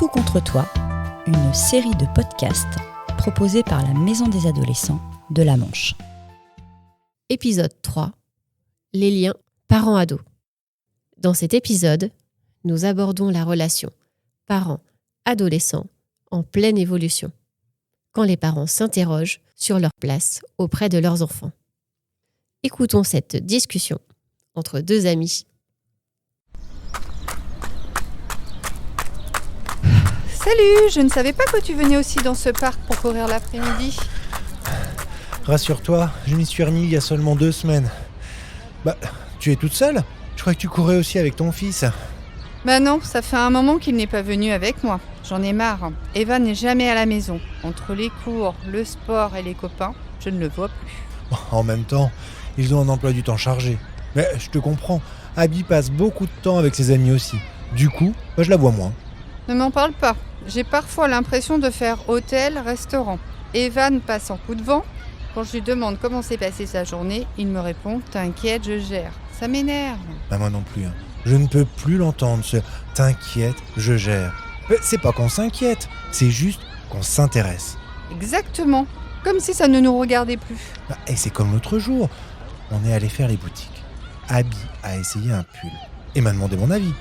Tout contre toi, une série de podcasts proposée par la Maison des adolescents de la Manche. Épisode 3. Les liens parents-ados. Dans cet épisode, nous abordons la relation parents-adolescents en pleine évolution, quand les parents s'interrogent sur leur place auprès de leurs enfants. Écoutons cette discussion entre deux amis. Salut, je ne savais pas que tu venais aussi dans ce parc pour courir l'après-midi. Rassure-toi, je m'y suis remis il y a seulement 2 semaines. Tu es toute seule ? Je crois que tu courais aussi avec ton fils. Bah non, ça fait un moment qu'il n'est pas venu avec moi. J'en ai marre. Eva n'est jamais à la maison. Entre les cours, le sport et les copains, je ne le vois plus. En même temps, ils ont un emploi du temps chargé. Mais je te comprends, Abby passe beaucoup de temps avec ses amis aussi. Du coup, je la vois moins. Ne m'en parle pas. J'ai parfois l'impression de faire hôtel-restaurant. Evan passe en coup de vent. Quand je lui demande comment s'est passée sa journée, il me répond « T'inquiète, je gère ». Ça m'énerve. Moi non plus. Je ne peux plus l'entendre, ce « t'inquiète, je gère ». Mais c'est pas qu'on s'inquiète, c'est juste qu'on s'intéresse. Exactement. Comme si ça ne nous regardait plus. Et c'est comme l'autre jour. On est allé faire les boutiques. Abby a essayé un pull et m'a demandé mon avis.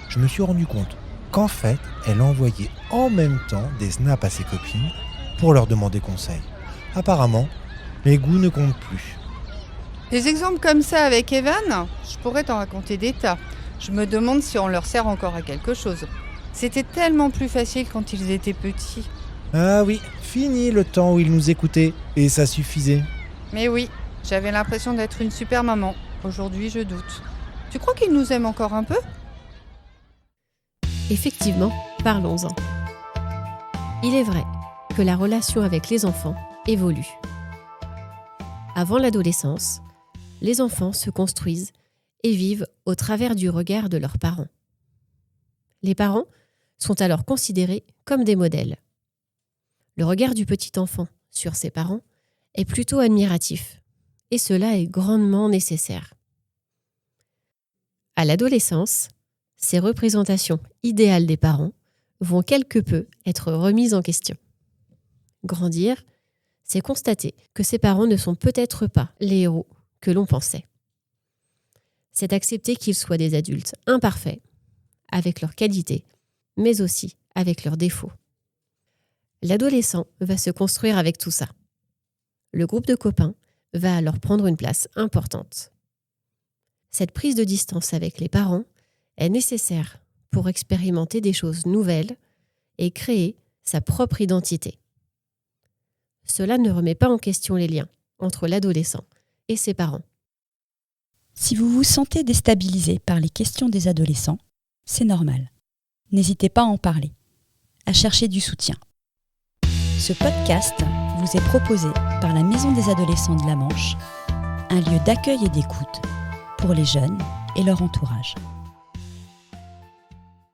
Je me suis rendu compte qu'en fait, elle envoyait en même temps des snaps à ses copines pour leur demander conseil. Apparemment, mes goûts ne comptent plus. Des exemples comme ça avec Evan, je pourrais t'en raconter des tas. Je me demande si on leur sert encore à quelque chose. C'était tellement plus facile quand ils étaient petits. Ah oui, fini le temps où ils nous écoutaient et ça suffisait. Mais oui, j'avais l'impression d'être une super maman. Aujourd'hui, je doute. Tu crois qu'ils nous aiment encore un peu ? Effectivement, parlons-en. Il est vrai que la relation avec les enfants évolue. Avant l'adolescence, les enfants se construisent et vivent au travers du regard de leurs parents. Les parents sont alors considérés comme des modèles. Le regard du petit enfant sur ses parents est plutôt admiratif, et cela est grandement nécessaire. À l'adolescence, ces représentations idéales des parents vont quelque peu être remises en question. Grandir, c'est constater que ses parents ne sont peut-être pas les héros que l'on pensait. C'est accepter qu'ils soient des adultes imparfaits, avec leurs qualités, mais aussi avec leurs défauts. L'adolescent va se construire avec tout ça. Le groupe de copains va alors prendre une place importante. Cette prise de distance avec les parents est nécessaire pour expérimenter des choses nouvelles et créer sa propre identité. Cela ne remet pas en question les liens entre l'adolescent et ses parents. Si vous vous sentez déstabilisé par les questions des adolescents, c'est normal. N'hésitez pas à en parler, à chercher du soutien. Ce podcast vous est proposé par la Maison des adolescents de la Manche, un lieu d'accueil et d'écoute pour les jeunes et leur entourage.